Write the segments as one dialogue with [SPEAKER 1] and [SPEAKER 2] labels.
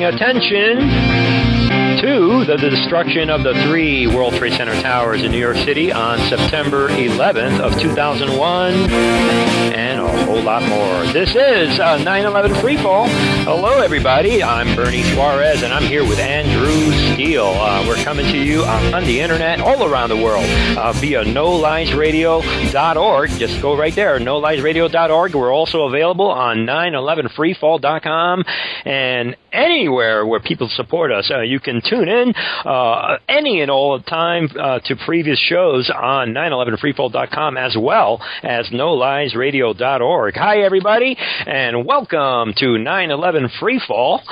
[SPEAKER 1] calling attention to the destruction of the 3 World Trade Center towers in New York City on September 11th of 2001, and a whole lot more. This is 9/11 Freefall. Hello, everybody. I'm Bernie Suarez, and I'm here with Andrew Steele. We're coming to you on the internet all around the world via NoLiesRadio.org. Just go right there, NoLiesRadio.org. We're also available on 911freefall.com, and anywhere where people support us. You can tune in any and all the time to previous shows on 911freefall.com as well as NoLiesRadio.org. Hi, everybody, and welcome to 9/11 Freefall.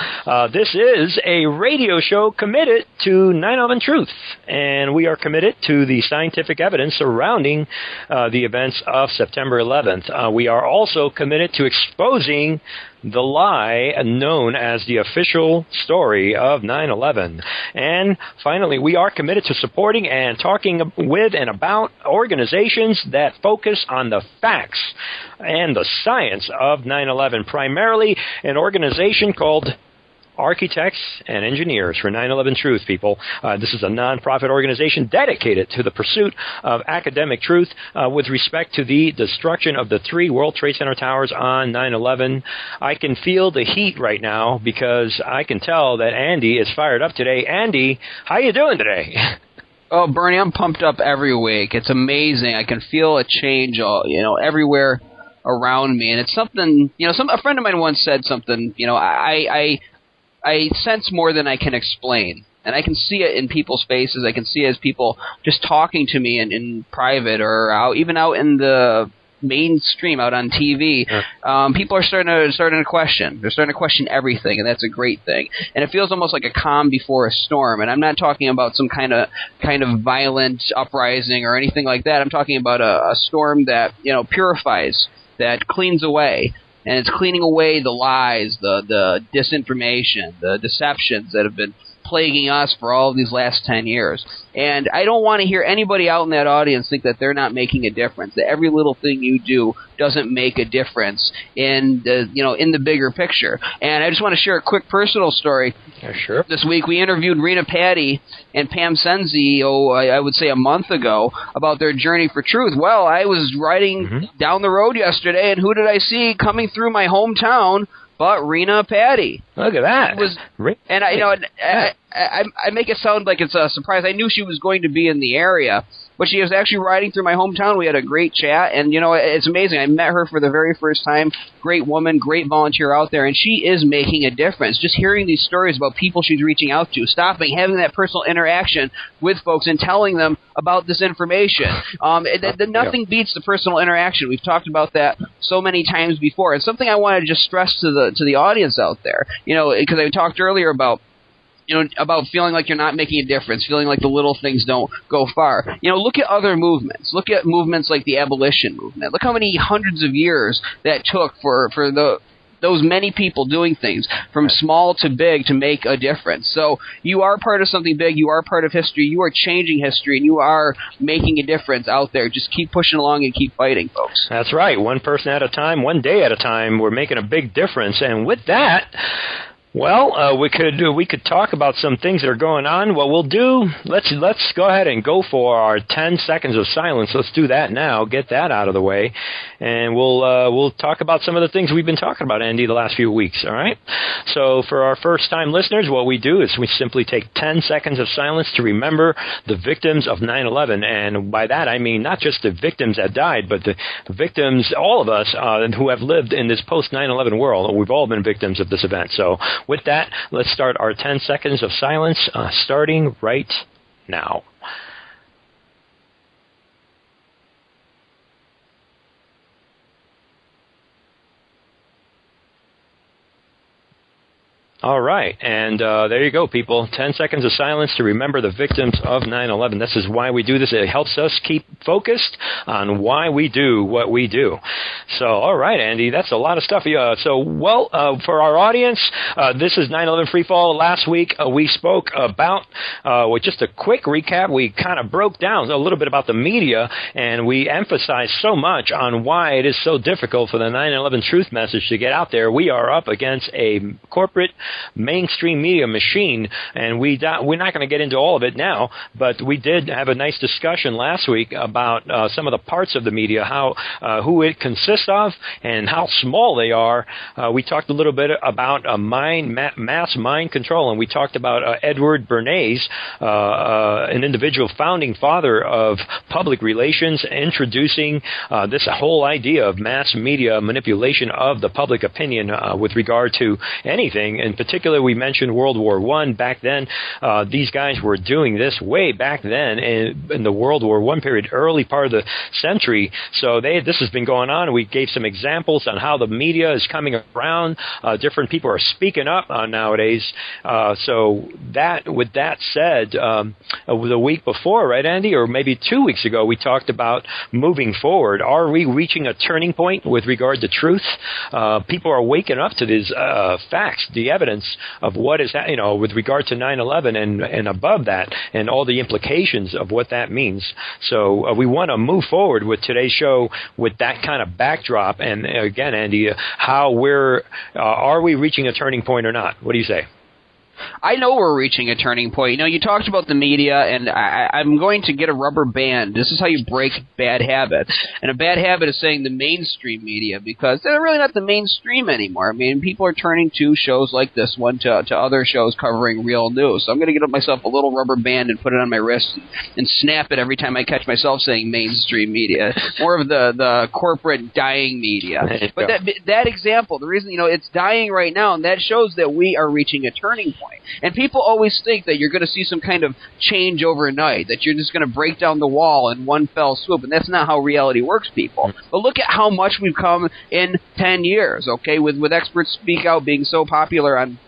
[SPEAKER 1] This is a radio show committed to 9/11 truth, and we are committed to the scientific evidence surrounding the events of September 11th. We are also committed to exposing the lie known as the official story of 9/11. And finally, we are committed to supporting and talking with and about organizations that focus on the facts and the science of 9/11, primarily an organization called Architects and Engineers for 9/11 Truth, people. This is a nonprofit organization dedicated to the pursuit of academic truth with respect to the destruction of the 3 World Trade Center towers on 9/11. I can feel the heat right now because I can tell that Andy is fired up today. Andy, how you doing today?
[SPEAKER 2] Oh, Bernie, I'm pumped up every week. It's amazing. I can feel a change, everywhere around me, and it's something. A friend of mine once said something. I sense more than I can explain, and I can see it in people's faces. I can see it as people just talking to me in private or even out in the mainstream, out on TV. People are starting to question. They're starting to question everything, and that's a great thing. And it feels almost like a calm before a storm. And I'm not talking about some kind of violent uprising or anything like that. I'm talking about a storm that purifies, that cleans away. And it's cleaning away the lies, the disinformation, the deceptions that have been plaguing us for all of these last 10 years. And I don't want to hear anybody out in that audience think that they're not making a difference, that every little thing you do doesn't make a difference in the bigger picture. And I just want to share a quick personal story.
[SPEAKER 1] Yeah, sure.
[SPEAKER 2] This week we interviewed Rena Patty and Pam Senzi, I would say a month ago, about their journey for truth. Well, I was riding down the road yesterday, and who did I see coming through my hometown but Rena Patty?
[SPEAKER 1] Look at that.
[SPEAKER 2] I make it sound like it's a surprise. I knew she was going to be in the area, but she was actually riding through my hometown. We had a great chat, and it's amazing. I met her for the very first time. Great woman, great volunteer out there, and she is making a difference. Just hearing these stories about people she's reaching out to, stopping, having that personal interaction with folks, and telling them about this information. Nothing beats the personal interaction. We've talked about that so many times before. It's something I want to just stress to the audience out there. Because I talked earlier about feeling like you're not making a difference, feeling like the little things don't go far. Look at other movements. Look at movements like the abolition movement. Look how many hundreds of years that took for those many people doing things from small to big to make a difference. So you are part of something big. You are part of history. You are changing history, and you are making a difference out there. Just keep pushing along and keep fighting, folks.
[SPEAKER 1] That's right. One person at a time, one day at a time. We're making a big difference. And with that, well, we could talk about some things that are going on. What we'll do, let's go ahead and go for our 10 seconds of silence. Let's do that now. Get that out of the way, and we'll talk about some of the things we've been talking about, Andy, the last few weeks. All right. So for our first-time listeners, what we do is we simply take 10 seconds of silence to remember the victims of 9/11, and by that I mean not just the victims that died, but the victims, all of us who have lived in this post-9/11 world. We've all been victims of this event. So with that, let's start our 10 seconds of silence starting right now. All right, and there you go, people. 10 seconds of silence to remember the victims of 9/11. This is why we do this. It helps us keep focused on why we do what we do. So, all right, Andy, that's a lot of stuff. For our audience, this is 9/11 Freefall. Last week, we spoke about, with just a quick recap, we kind of broke down a little bit about the media, and we emphasized so much on why it is so difficult for the 9/11 truth message to get out there. We are up against a corporate mainstream media machine, and we're not going to get into all of it now, but we did have a nice discussion last week about some of the parts of the media, who it consists of, and how small they are. We talked a little bit about mass mind control, and we talked about Edward Bernays, an individual founding father of public relations, introducing this whole idea of mass media manipulation of the public opinion with regard to anything. In particular, we mentioned World War I. Back then, these guys were doing this way back then in the World War I period, early part of the century. So this has been going on. We gave some examples on how the media is coming around. Different people are speaking up nowadays. With that said, the week before, right, Andy, or maybe 2 weeks ago, we talked about moving forward. Are we reaching a turning point with regard to truth? People are waking up to these facts, the evidence of what is, with regard to 9/11 and above that, and all the implications of what that means. So we want to move forward with today's show with that kind of backdrop. And again, Andy, are we reaching a turning point or not? What do you say?
[SPEAKER 2] I know we're reaching a turning point. You talked about the media, and I'm going to get a rubber band. This is how you break bad habits. And a bad habit is saying the mainstream media, because they're really not the mainstream anymore. I mean, people are turning to shows like this one to other shows covering real news. So I'm going to get myself a little rubber band and put it on my wrist and snap it every time I catch myself saying mainstream media. More of the corporate dying media. But that example, the reason, it's dying right now, and that shows that we are reaching a turning point. And people always think that you're going to see some kind of change overnight, that you're just going to break down the wall in one fell swoop, and that's not how reality works, people. But look at how much we've come in 10 years, okay, with Experts Speak Out being so popular on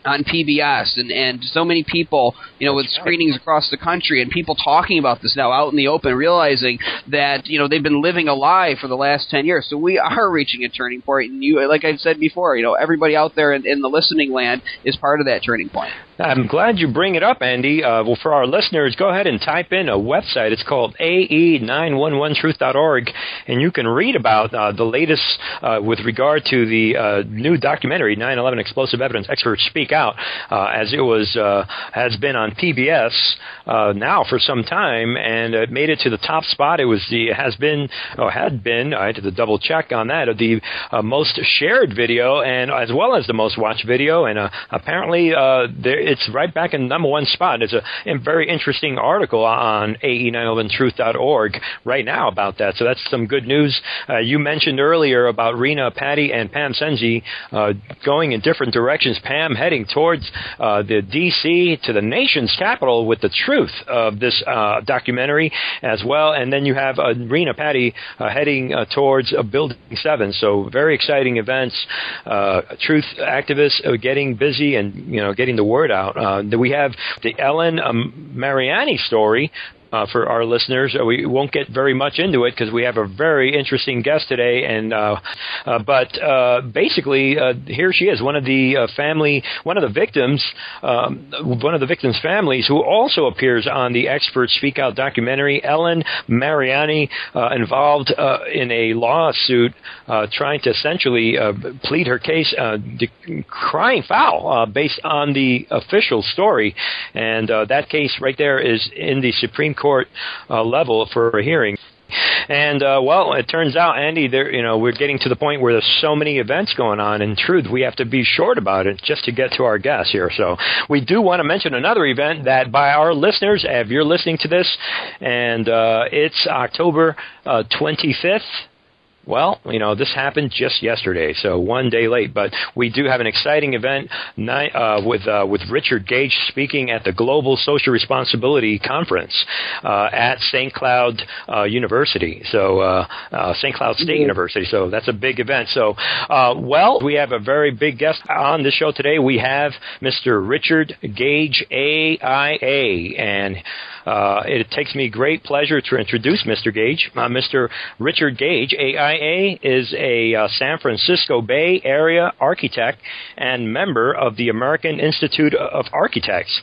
[SPEAKER 2] PBS and so many people, with screenings across the country, and people talking about this now out in the open, realizing that, they've been living a lie for the last 10 years. So we are reaching a turning point. And like I said before, everybody out there in the listening land is part of that turning point.
[SPEAKER 1] I'm glad you bring it up, Andy. For our listeners, go ahead and type in a website. It's called ae911truth.org, and you can read about the latest with regard to the new documentary, 9/11 Explosive Evidence, Experts Speak Out, as it has been on PBS now for some time, and it made it to the top spot. Had been, I had to double check on that, the most shared video, and as well as the most watched video, and apparently it's right back in the number one spot. It's a very interesting article on ae911truth.org right now about that. So that's some good news. You mentioned earlier about Rena, Patty, and Pam Senzi going in different directions. Pam heading towards the D.C. to the nation's capital with the truth of this documentary as well. And then you have Rena, Patty heading towards Building 7. So very exciting events. Truth activists getting busy and getting the word out. We have the Ellen Mariani story. For our listeners, we won't get very much into it because we have a very interesting guest today. And but basically, here she is, one of the victims' families, who also appears on the Experts Speak Out documentary. Ellen Mariani, involved in a lawsuit trying to essentially plead her case, crying foul based on the official story, and that case right there is in the Supreme Court level for a hearing. And, it turns out, Andy, we're getting to the point where there's so many events going on. In truth, we have to be short about it just to get to our guests here. So we do want to mention another event that by our listeners, if you're listening to this, and it's October 25th. Well, this happened just yesterday, so one day late. But we do have an exciting event with Richard Gage speaking at the Global Social Responsibility Conference at St. Cloud University. So St. Cloud State University. So that's a big event. So, we have a very big guest on the show today. We have Mr. Richard Gage AIA, and it takes me great pleasure to introduce Mr. Gage. Mr. Richard Gage AIA AIA is a San Francisco Bay Area architect and member of the American Institute of Architects.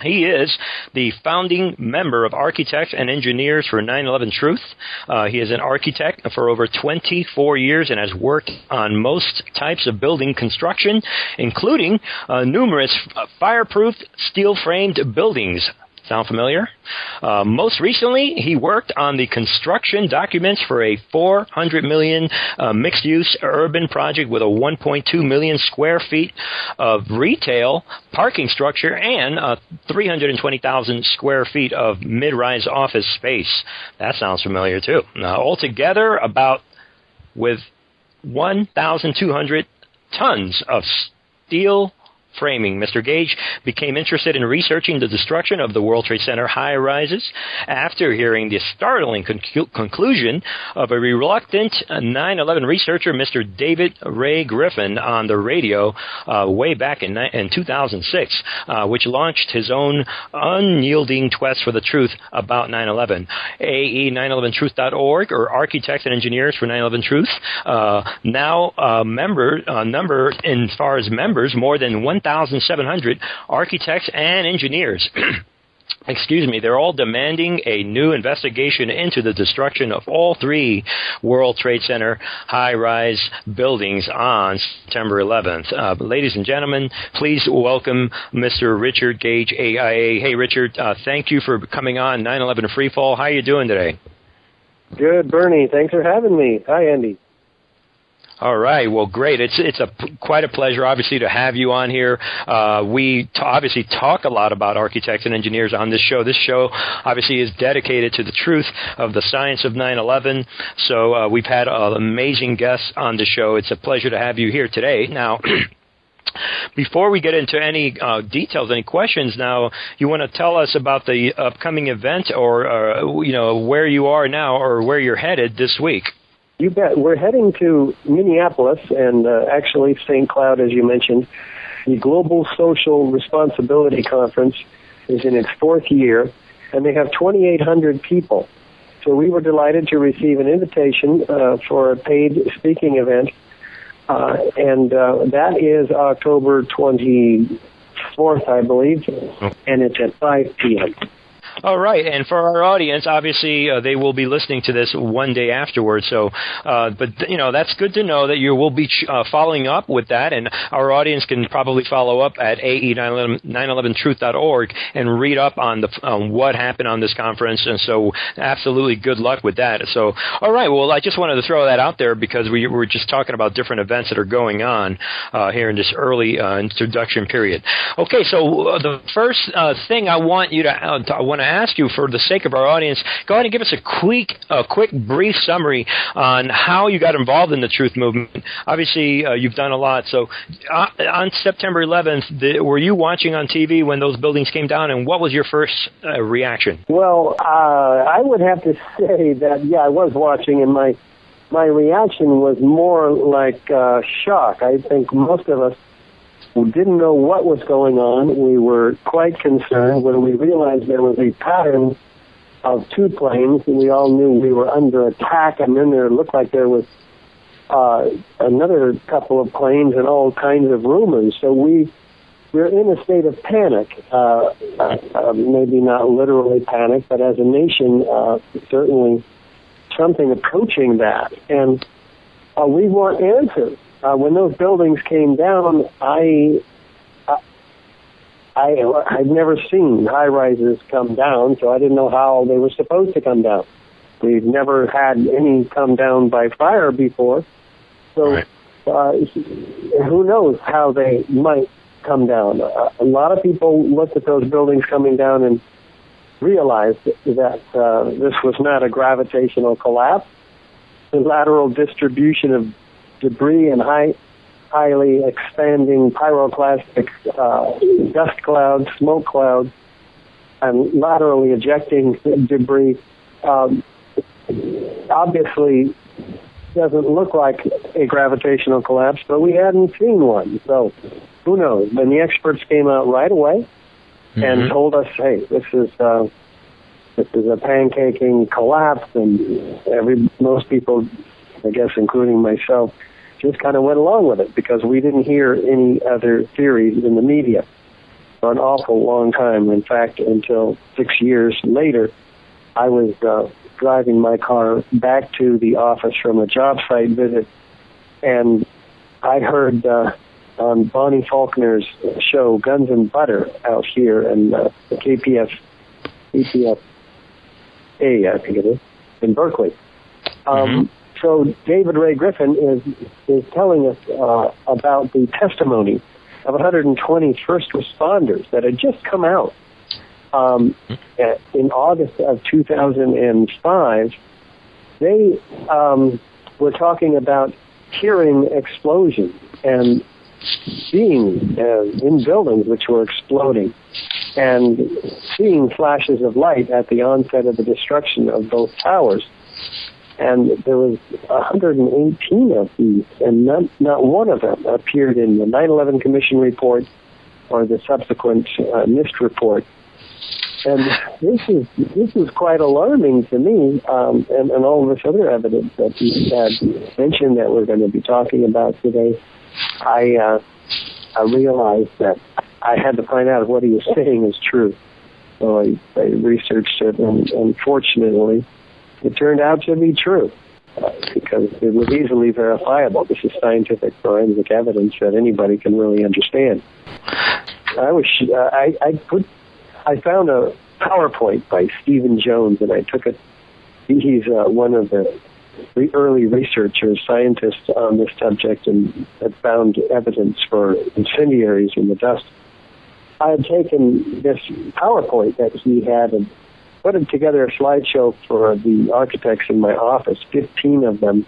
[SPEAKER 1] He is the founding member of Architects and Engineers for 9/11 Truth. He is an architect for over 24 years and has worked on most types of building construction, including numerous fireproof steel-framed buildings. Sound familiar? Most recently, he worked on the construction documents for a $400 million mixed-use urban project with a 1.2 million square feet of retail parking structure and 320,000 square feet of mid-rise office space. That sounds familiar, too. Altogether, with 1,200 tons of steel framing. Mr. Gage became interested in researching the destruction of the World Trade Center high-rises after hearing the startling conclusion of a reluctant 9/11 researcher, Mr. David Ray Griffin, on the radio way back in 2006, which launched his own unyielding quest for the truth about 9/11. AE911truth.org, or Architects and Engineers for 9/11 Truth, now number as far as members, more than 1,700 architects and engineers. Excuse me, they're all demanding a new investigation into the destruction of all three World Trade Center high-rise buildings on September 11th. Ladies and gentlemen, please welcome Mr. Richard Gage AIA. Hey, Richard, thank you for coming on 9/11 Freefall. How are you doing today?
[SPEAKER 3] Good, Bernie. Thanks for having me. Hi, Andy.
[SPEAKER 1] All right. Well, great. It's quite a pleasure, obviously, to have you on here. We obviously talk a lot about architects and engineers on this show. This show, obviously, is dedicated to the truth of the science of 9/11. So we've had amazing guests on the show. It's a pleasure to have you here today. Now, before we get into any details, any questions, now, you want to tell us about the upcoming event or, where you are now or where you're headed this week?
[SPEAKER 3] You bet. We're heading to Minneapolis and actually St. Cloud, as you mentioned. The Global Social Responsibility Conference is in its fourth year, and they have 2,800 people. So we were delighted to receive an invitation for a paid speaking event, and that is October 24th, I believe, and it's at 5 p.m.
[SPEAKER 1] All right, and for our audience, obviously, they will be listening to this one day afterwards. So, but that's good to know that you will be following up with that, and our audience can probably follow up at AE911truth.org and read up on what happened on this conference. And so, absolutely, good luck with that. So, all right, well, I just wanted to throw that out there because we were just talking about different events that are going on here in this early introduction period. Okay, so the first thing I want to ask you, for the sake of our audience, go ahead and give us a quick, brief summary on how you got involved in the Truth Movement. Obviously, you've done a lot. So, on September 11th, were you watching on TV when those buildings came down, and what was your first reaction?
[SPEAKER 3] Well, I would have to say that, I was watching, and my reaction was more like shock. I think most of us who didn't know what was going on. We were quite concerned when we realized there was a pattern of two planes, and we all knew we were under attack, and then there looked like there was another couple of planes and all kinds of rumors. So we're in a state of panic, maybe not literally panic, but as a nation, certainly something approaching that. And we want answers. When those buildings came down, I'd never seen high-rises come down, so I didn't know how they were supposed to come down. We've never had any come down by fire before, so who knows how they might come down. A lot of people looked at those buildings coming down and realized that this was not a gravitational collapse. The lateral distribution of debris and highly expanding pyroclastic dust clouds, smoke clouds, and laterally ejecting debris obviously doesn't look like a gravitational collapse, but we hadn't seen one. So who knows? Then the experts came out right away and told us, hey, this is a pancaking collapse, and most people I guess including myself, just kind of went along with it because we didn't hear any other theories in the media for an awful long time. In fact, until 6 years later, I was driving my car back to the office from a job site visit, and I heard on Bonnie Faulkner's show, Guns and Butter, out here, and the KPFA, I think it is, in Berkeley. So David Ray Griffin is telling us about the testimony of 120 first responders that had just come out in August of 2005. They were talking about hearing explosions and being in buildings which were exploding and seeing flashes of light at the onset of the destruction of both towers. And there was 118 of these, and not one of them appeared in the 9/11 Commission report or the subsequent NIST report. And this is quite alarming to me, and all of this other evidence that you had mentioned that we're going to be talking about today. I realized that I had to find out if what he was saying is true. So I researched it, and fortunately, it turned out to be true because it was easily verifiable. This is scientific forensic evidence that anybody can really understand. I found a PowerPoint by Stephen Jones, and I took it. He's one of the early researchers, scientists on this subject, and had found evidence for incendiaries in the dust. I had taken this PowerPoint that he had and put together a slideshow for the architects in my office, 15 of them,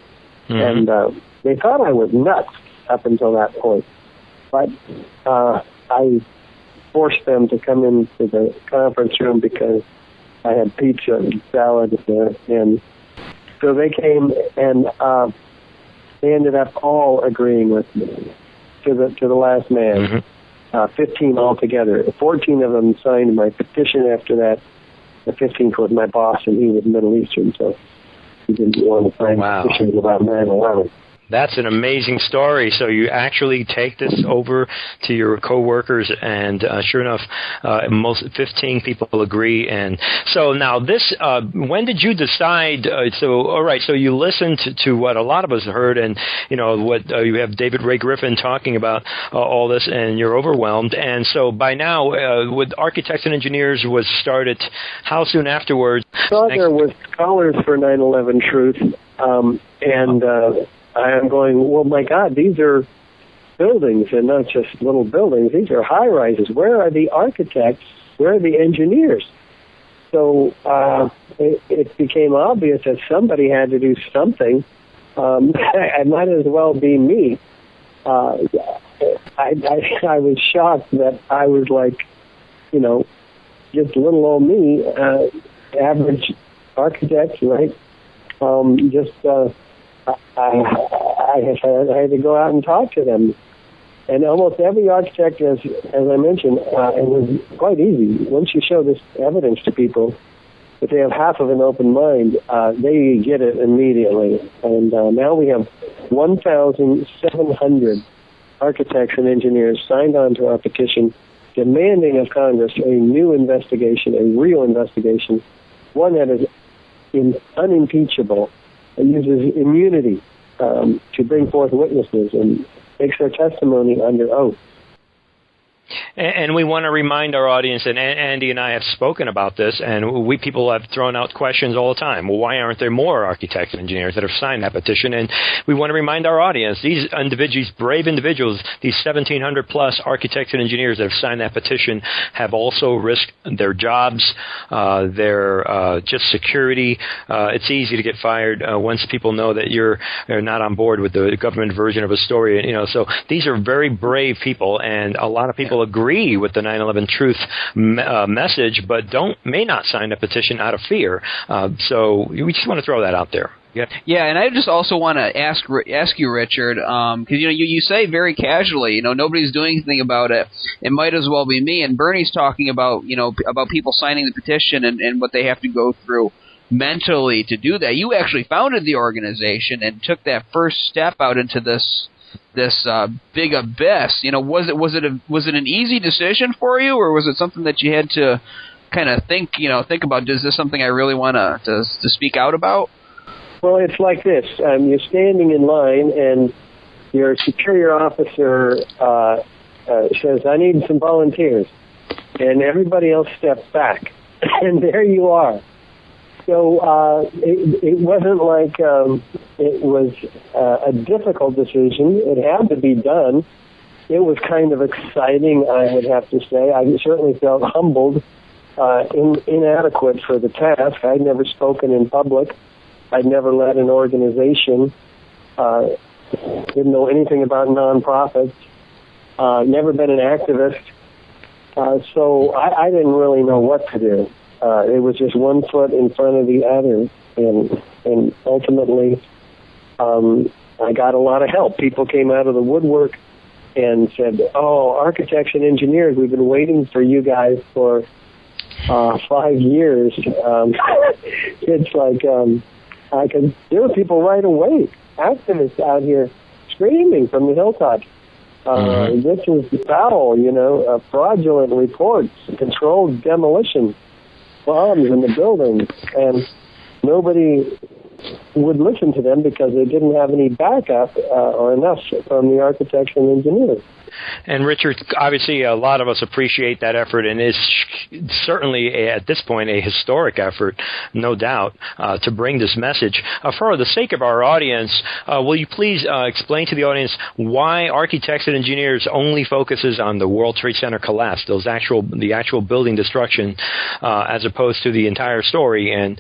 [SPEAKER 3] and they thought I was nuts up until that point. But I forced them to come into the conference room because I had pizza and salad there, and so they came, and they ended up all agreeing with me to the last man. 15 altogether. 14 of them signed my petition after that. The 15th was my boss, and he was Middle Eastern, so he didn't want to sign petitions about 9/11.
[SPEAKER 1] That's an amazing story. So you actually take this over to your coworkers, and sure enough, most 15 people agree. And so now this, when did you decide? All right. So you listened to what a lot of us heard, and what you have David Ray Griffin talking about all this, and you're overwhelmed. And so by now, with Architects and Engineers was started. How soon afterwards?
[SPEAKER 3] There was Scholars for 9/11 Truth, and I'm going, well, my God, these are buildings and not just little buildings. These are high-rises. Where are the architects? Where are the engineers? So it became obvious that somebody had to do something. It might as well be me. I was shocked that I was like, just little old me, average architect, right? I had to go out and talk to them. And almost every architect, as I mentioned, it was quite easy. Once you show this evidence to people, if they have half of an open mind, they get it immediately. And now we have 1,700 architects and engineers signed on to our petition demanding of Congress a new investigation, a real investigation, one that is unimpeachable. It uses immunity to bring forth witnesses and makes their testimony under oath.
[SPEAKER 1] And we want to remind our audience, and Andy and I have spoken about this, and people have thrown out questions all the time. Well, why aren't there more architects and engineers that have signed that petition? And we want to remind our audience, these individuals, brave individuals, these 1,700-plus architects and engineers that have signed that petition have also risked their jobs, their just security. It's easy to get fired once people know that you're not on board with the government version of a story. So these are very brave people, and a lot of people agree with the 9/11 Truth message, but may not sign a petition out of fear. So we just want to throw that out there.
[SPEAKER 2] Yeah, and I just also want to ask you, Richard, because you say very casually, nobody's doing anything about it. It might as well be me. And Bernie's talking about about people signing the petition and what they have to go through. mentally to do that. You actually founded the organization and took that first step out into this big abyss. Was it an easy decision for you, or was it something that you had to kind of think about? Is this something I really want to speak out about?
[SPEAKER 3] Well, it's like this. You're standing in line, and your superior officer says, "I need some volunteers," and everybody else steps back, and there you are. So it wasn't like it was a difficult decision. It had to be done. It was kind of exciting, I would have to say. I certainly felt humbled, inadequate for the task. I'd never spoken in public. I'd never led an organization. Didn't know anything about nonprofits. Never been an activist. So I didn't really know what to do. It was just one foot in front of the other, and ultimately, I got a lot of help. People came out of the woodwork and said, "Oh, architects and engineers, we've been waiting for you guys for 5 years." It's like there were people right away, activists out here screaming from the hilltops. This is foul, fraudulent reports, controlled demolition, bombs in the buildings, and nobody would listen to them because they didn't have any backup or enough from the architects and engineers.
[SPEAKER 1] And Richard, obviously a lot of us appreciate that effort, and is certainly at this point a historic effort, no doubt, to bring this message. For the sake of our audience, will you please explain to the audience why Architects and Engineers only focuses on the World Trade Center collapse, the actual building destruction, as opposed to the entire story? And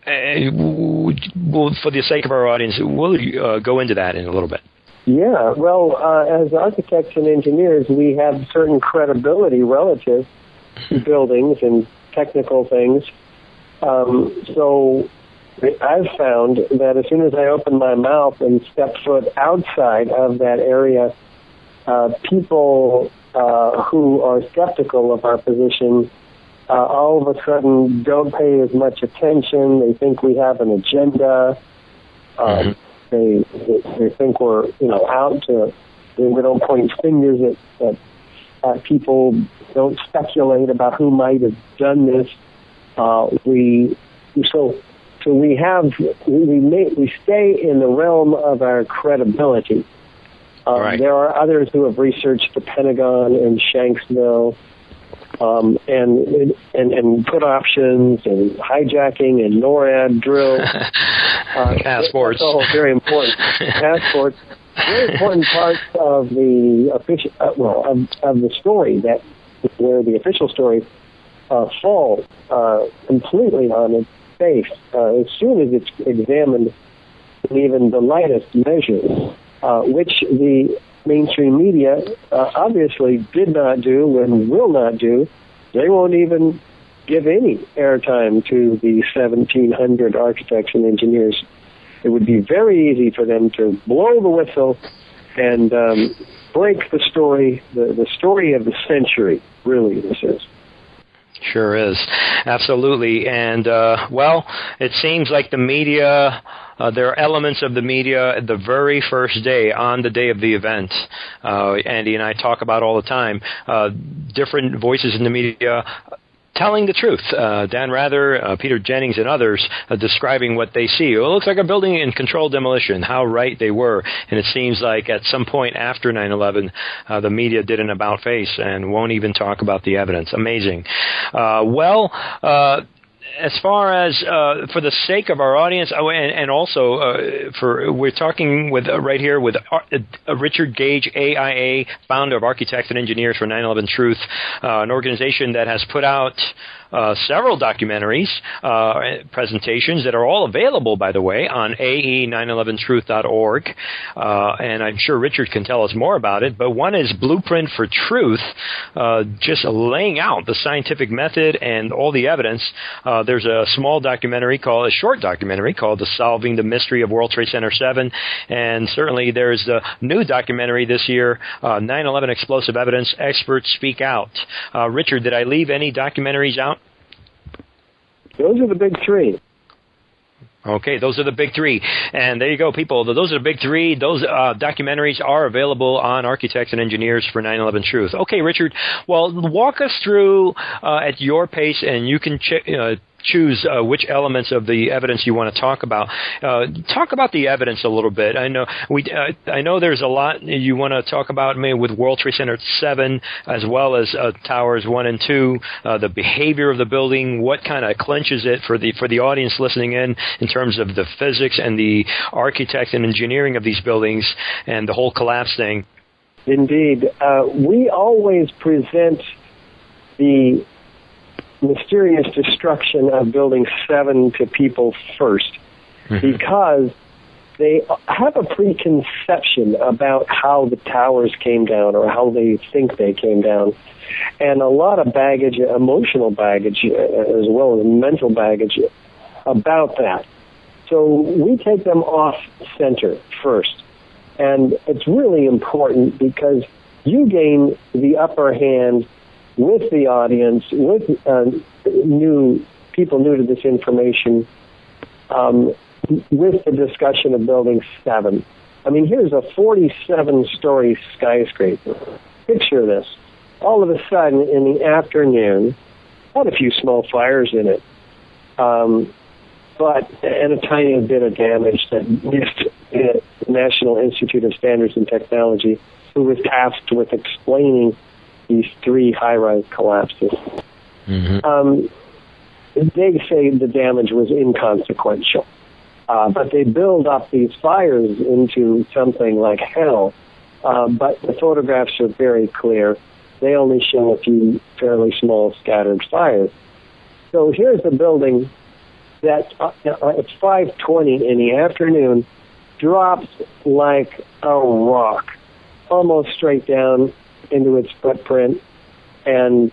[SPEAKER 1] for the sake of our audience, we'll go into that in a little bit.
[SPEAKER 3] Yeah, well, as architects and engineers, we have certain credibility relative to buildings and technical things. So I've found that as soon as I open my mouth and step foot outside of that area, people who are skeptical of our position all of a sudden don't pay as much attention. They think we have an agenda. They think we're out to. We don't point fingers at people. Don't speculate about who might have done this. We stay in the realm of our credibility.
[SPEAKER 1] Right.
[SPEAKER 3] There are others who have researched the Pentagon and Shanksville, and put options and hijacking and NORAD drill.
[SPEAKER 1] Passports.
[SPEAKER 3] That's all very important. Passports. Very important parts of the official, of the story where the official story falls completely on its face as soon as it's examined in even the lightest measure, which the mainstream media obviously did not do and will not do. They won't even give any airtime to the 1,700 architects and engineers. It would be very easy for them to blow the whistle and break the story, the story of the century, really, this is.
[SPEAKER 1] Sure is. Absolutely. And, it seems like the media, there are elements of the media the very first day, on the day of the event, Andy and I talk about all the time, different voices in the media telling the truth. Dan Rather, Peter Jennings, and others describing what they see. It looks like a building in controlled demolition. How right they were. And it seems like at some point after 9/11, the media did an about-face and won't even talk about the evidence. Amazing. As far as for the sake of our audience, and also we're talking with right here with Richard Gage AIA, founder of Architects and Engineers for 9/11 Truth, an organization that has put out several documentaries, presentations that are all available, by the way, on ae911truth.org, and I'm sure Richard can tell us more about it, but one is Blueprint for Truth, just laying out the scientific method and all the evidence. There's a short documentary called the Solving the Mystery of World Trade Center 7, and certainly there's the new documentary this year, 9/11 Explosive Evidence, Experts Speak Out. Richard, did I leave any documentaries out?
[SPEAKER 3] Those are the big three.
[SPEAKER 1] Okay, those are the big three. And there you go, people. Those are the big three. Those documentaries are available on Architects and Engineers for 9/11 Truth. Okay, Richard, well, walk us through at your pace, and you can choose which elements of the evidence you want to talk about. Talk about the evidence a little bit. I know there's a lot you want to talk about, maybe with World Trade Center 7 as well as Towers 1 and 2. The behavior of the building, what kind of clinches it for the audience listening in terms of the physics and the architect and engineering of these buildings and the whole collapse thing.
[SPEAKER 3] Indeed, we always present the mysterious destruction of Building 7 to people first, because they have a preconception about how the towers came down or how they think they came down, and a lot of baggage, emotional baggage as well as mental baggage about that. So we take them off center first, and it's really important because you gain the upper hand with the audience, with people new to this information, with the discussion of Building 7. I mean, here's a 47-story skyscraper. Picture this. All of a sudden, in the afternoon, had a few small fires in it, and a tiny bit of damage that missed the National Institute of Standards and Technology, who was tasked with explaining these 3 high-rise collapses. They say the damage was inconsequential, but they build up these fires into something like hell. But the photographs are very clear. They only show a few fairly small scattered fires. So here's a building that at 5:20 in the afternoon drops like a rock, almost straight down into its footprint, and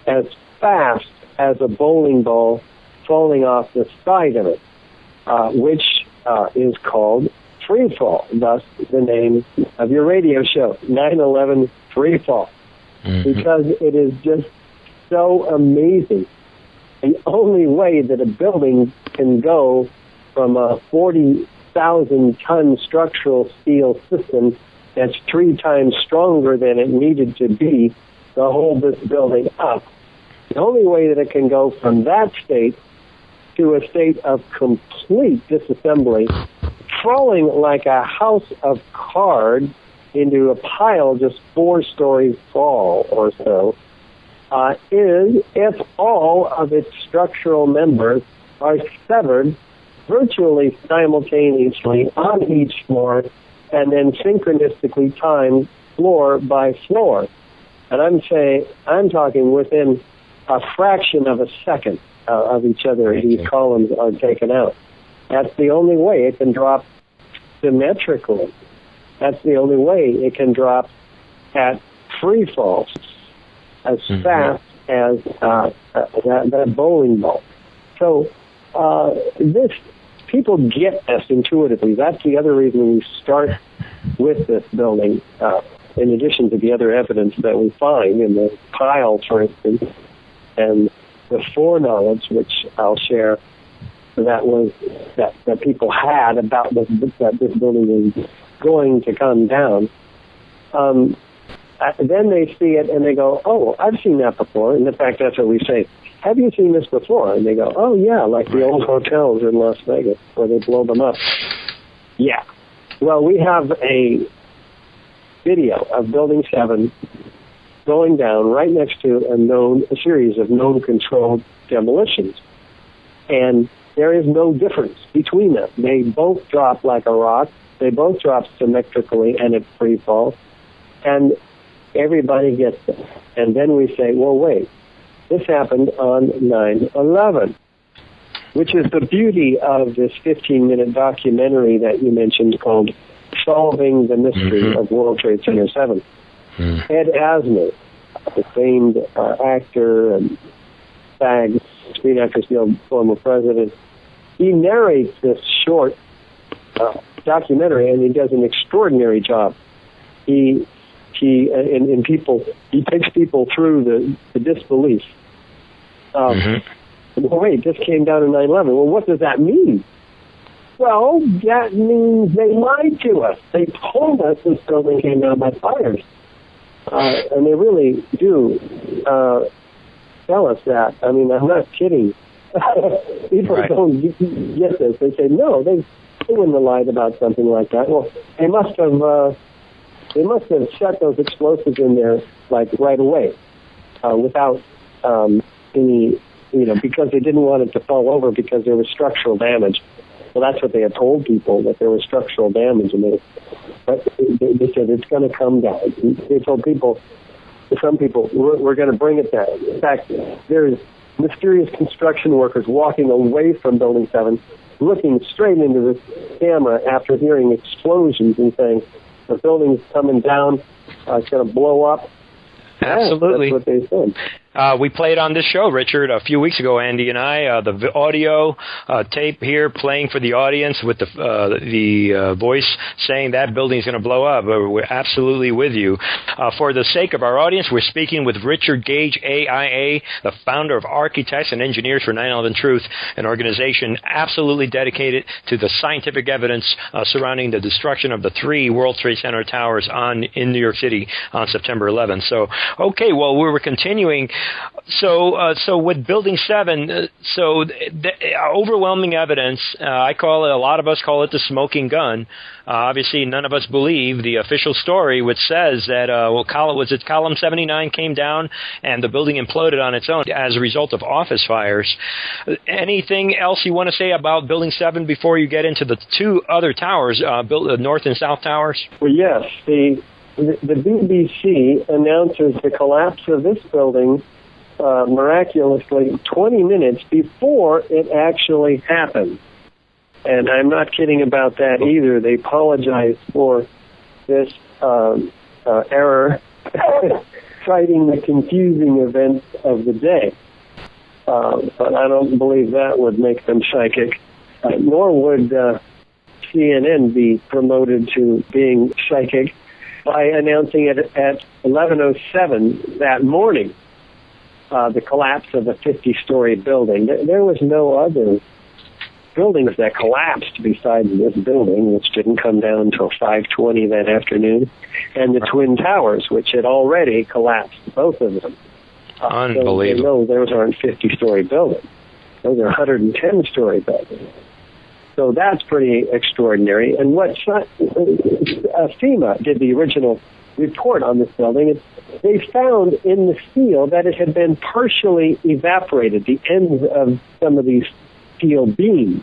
[SPEAKER 3] as fast as a bowling ball falling off the side of it, which is called freefall, thus the name of your radio show, 9/11 Freefall, because it is just so amazing. The only way that a building can go from a 40,000-ton structural steel system that's 3 times stronger than it needed to be to hold this building up. The only way that it can go from that state to a state of complete disassembly, falling like a house of cards into a pile just 4 stories tall or so, is if all of its structural members are severed virtually simultaneously on each floor, and then synchronistically timed floor by floor. And I'm talking within a fraction of a second of each other. These columns are taken out. That's the only way it can drop symmetrically. That's the only way it can drop at free fall as fast as that bowling ball. So this people get this intuitively. That's the other reason we start with this building, in addition to the other evidence that we find in the pile, for instance, and the foreknowledge, which I'll share, that people had about that this building was going to come down. Then they see it and they go, "Oh, I've seen that before." And in fact, that's what we say. "Have you seen this before?" And they go, "Oh, yeah, like the old hotels in Las Vegas where they blow them up." Yeah. Well, we have a video of Building 7 going down right next to a series of known controlled demolitions. And there is no difference between them. They both drop like a rock. They both drop symmetrically and at free fall. And everybody gets it. And then we say, well, wait. This happened on 9/11, which is the beauty of this 15-minute documentary that you mentioned called Solving the Mystery of World Trade Center 7. Ed Asner, the famed actor and SAG, Screen Actors Guild former president, he narrates this short documentary, and he does an extraordinary job. He takes people through the disbelief. Well, wait, this came down in 9/11. Well, what does that mean? Well, that means they lied to us. They told us this building came down by fires. And they really do tell us that. I mean, I'm not kidding. People don't get this. They say, no, they wouldn't have lied about something like that. Well, they must have shut those explosives in there, like, right away, without any, because they didn't want it to fall over because there was structural damage. Well, that's what they had told people, that there was structural damage, but they said it's going to come down. They told some people, we're going to bring it down. In fact, there's mysterious construction workers walking away from Building 7, looking straight into the camera after hearing explosions and saying, the building's coming down, it's going to blow up.
[SPEAKER 1] Absolutely.
[SPEAKER 3] Yeah, that's what they said.
[SPEAKER 1] We played on this show, Richard, a few weeks ago, Andy and I, the audio tape here playing for the audience with the voice saying that building's going to blow up. We're absolutely with you. For the sake of our audience, we're speaking with Richard Gage AIA, the founder of Architects and Engineers for 9/11 Truth, an organization absolutely dedicated to the scientific evidence surrounding the destruction of the 3 World Trade Center towers in New York City on September 11th. So, okay, well, we were continuing. So with Building 7, the overwhelming evidence, a lot of us call it the smoking gun. Obviously, none of us believe the official story, which says that, column 79 came down and the building imploded on its own as a result of office fires. Anything else you want to say about Building 7 before you get into the 2 other towers, the North and South Towers?
[SPEAKER 3] Well, yes. The BBC announces the collapse of this building miraculously 20 minutes before it actually happened. And I'm not kidding about that either. They apologize for this error, citing the confusing events of the day. But I don't believe that would make them psychic, nor would CNN be promoted to being psychic by announcing it at 11:07 that morning, the collapse of a 50-story building. There was no other buildings that collapsed besides this building, which didn't come down until 5:20 that afternoon, and the Twin Towers, which had already collapsed, both of them.
[SPEAKER 1] Unbelievable.
[SPEAKER 3] So those aren't 50-story buildings. Those are 110-story buildings. So that's pretty extraordinary. And what FEMA did the original report on this building is they found in the steel that it had been partially evaporated, the ends of some of these steel beams.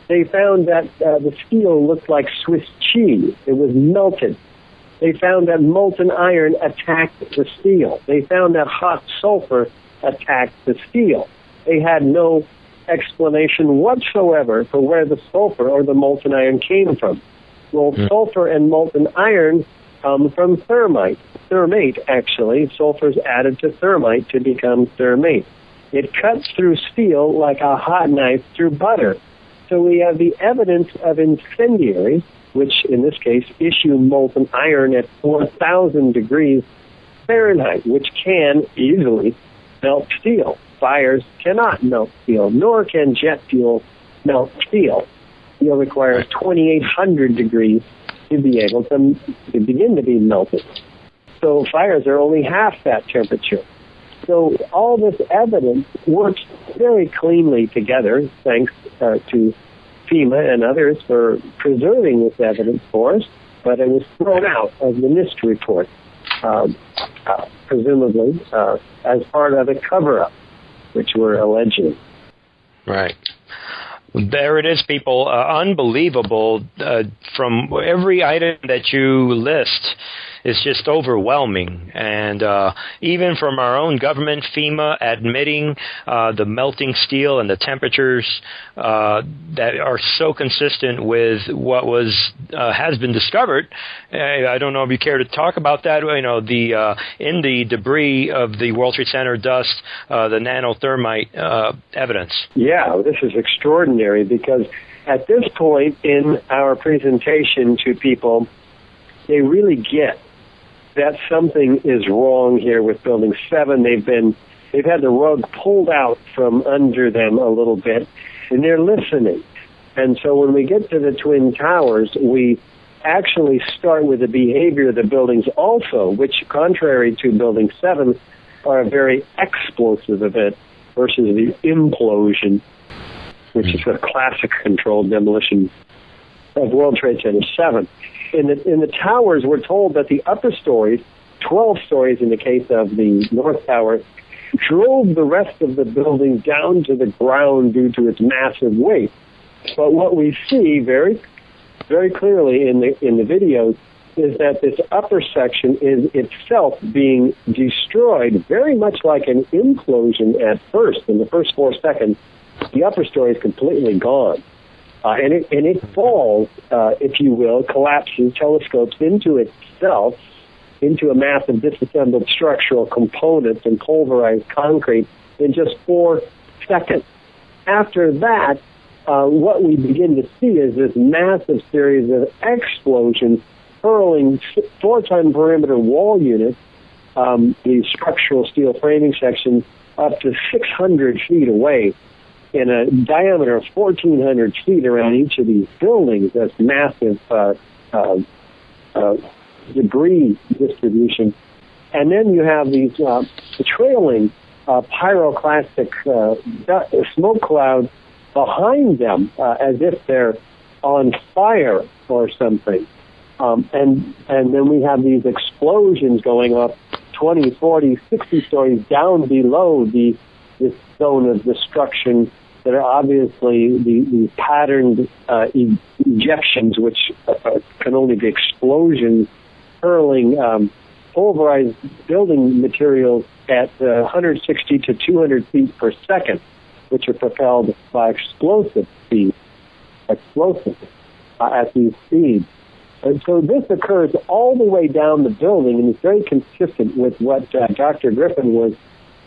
[SPEAKER 3] They found that the steel looked like Swiss cheese. It was melted. They found that molten iron attacked the steel. They found that hot sulfur attacked the steel. They had no explanation whatsoever for where the sulfur or the molten iron came from. Well, sulfur and molten iron come from thermate, actually. Sulfur is added to thermite to become thermate. It cuts through steel like a hot knife through butter. So we have the evidence of incendiaries, which in this case issue molten iron at 4,000 degrees Fahrenheit, which can easily melt steel. Fires cannot melt steel, nor can jet fuel melt steel. Steel requires 2,800 degrees to be able to begin to be melted. So fires are only half that temperature. So all this evidence works very cleanly together, thanks to FEMA and others for preserving this evidence for us, but it was thrown out of the NIST report, presumably as part of a cover-up, which we're alleging.
[SPEAKER 1] Right. There it is, people. Unbelievable. From every item that you list is just overwhelming. And even from our own government, FEMA, admitting the melting steel and the temperatures that are so consistent with what has been discovered. I don't know if you care to talk about that. In the debris of the World Trade Center dust, the nanothermite evidence.
[SPEAKER 3] Yeah, this is extraordinary because at this point in our presentation to people, they really get that something is wrong here with Building 7. They've had the rug pulled out from under them a little bit, and they're listening. And so when we get to the Twin Towers, we actually start with the behavior of the buildings also, which, contrary to Building 7, are a very explosive event versus the implosion, which is a classic controlled demolition of World Trade Center 7. In the towers, we're told that the upper stories, 12 stories in the case of the North Tower, drove the rest of the building down to the ground due to its massive weight. But what we see very, very clearly in the videos is that this upper section is itself being destroyed, very much like an implosion at first. In the first 4 seconds, the upper story is completely gone. And it falls, if you will, collapses, telescopes into itself, into a mass of disassembled structural components and pulverized concrete in just 4 seconds. After that, what we begin to see is this massive series of explosions hurling 4-ton perimeter wall units, the structural steel framing section, up to 600 feet away in a diameter of 1,400 feet around each of these buildings. That's massive debris distribution. And then you have these trailing pyroclastic smoke clouds behind them as if they're on fire or something. And then we have these explosions going up 20, 40, 60 stories down below this zone of destruction that are obviously the patterned ejections, which can only be explosions hurling pulverized building materials at 160 to 200 feet per second, which are propelled by explosive at these speeds. And so this occurs all the way down the building, and it's very consistent with what Dr. Griffin was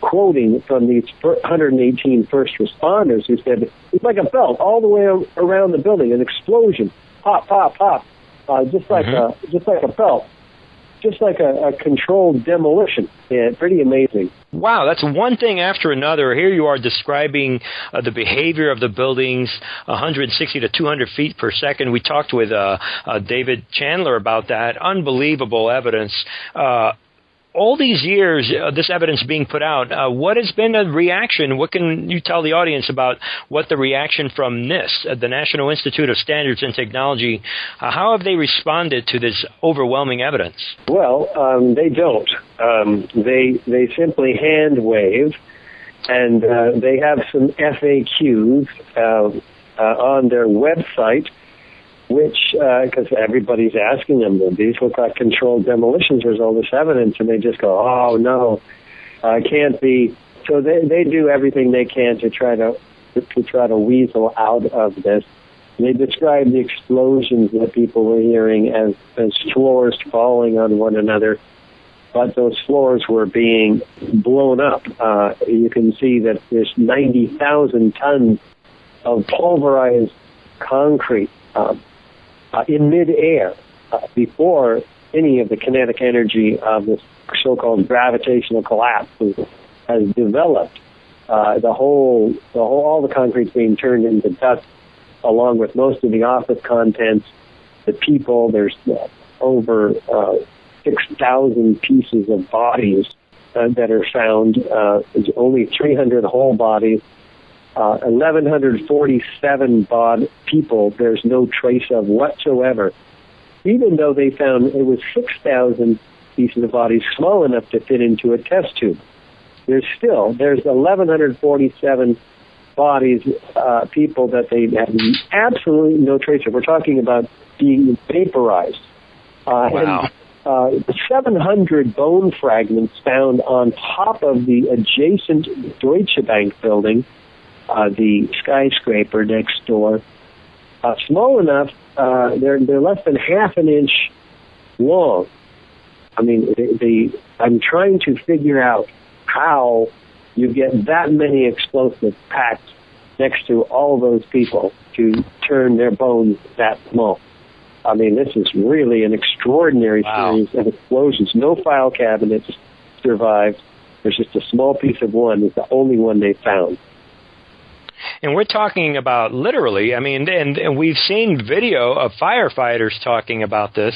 [SPEAKER 3] quoting from these 118 first responders, who said it's like a belt all the way around the building, an explosion, pop, pop, pop, just like a belt, just like a controlled demolition. Yeah, pretty amazing.
[SPEAKER 1] Wow, that's one thing after another. Here you are describing the behavior of the buildings, 160 to 200 feet per second. We talked with David Chandler about that. Unbelievable evidence. All these years, this evidence being put out, what has been the reaction? What can you tell the audience about what the reaction from NIST, the National Institute of Standards and Technology, how have they responded to this overwhelming evidence?
[SPEAKER 3] Well, they don't. They simply hand wave, and they have some FAQs on their website, which, because everybody's asking them, these look like controlled demolitions, there's all this evidence, and they just go, oh, no, can't be. So they do everything they can to try to weasel out of this. They describe the explosions that people were hearing as floors falling on one another, but those floors were being blown up. You can see that there's 90,000 tons of pulverized concrete in midair before any of the kinetic energy of this so-called gravitational collapse has developed. All the concrete's being turned into dust, along with most of the office contents, the people. There's over 6,000 pieces of bodies that are found. There's only 300 whole bodies. 1,147 people there's no trace of whatsoever, even though they found it was 6,000 pieces of bodies small enough to fit into a test tube. There's 1,147 bodies, people that they have absolutely no trace of. We're talking about being vaporized.
[SPEAKER 1] Wow.
[SPEAKER 3] And 700 bone fragments found on top of the adjacent Deutsche Bank building, the skyscraper next door, small enough, they're less than half an inch long. I mean, I'm trying to figure out how you get that many explosives packed next to all those people to turn their bones that small. I mean, this is really an extraordinary series of explosions. No file cabinets survived. There's just a small piece of one. It's the only one they found.
[SPEAKER 1] And we're talking about literally, I mean, and we've seen video of firefighters talking about this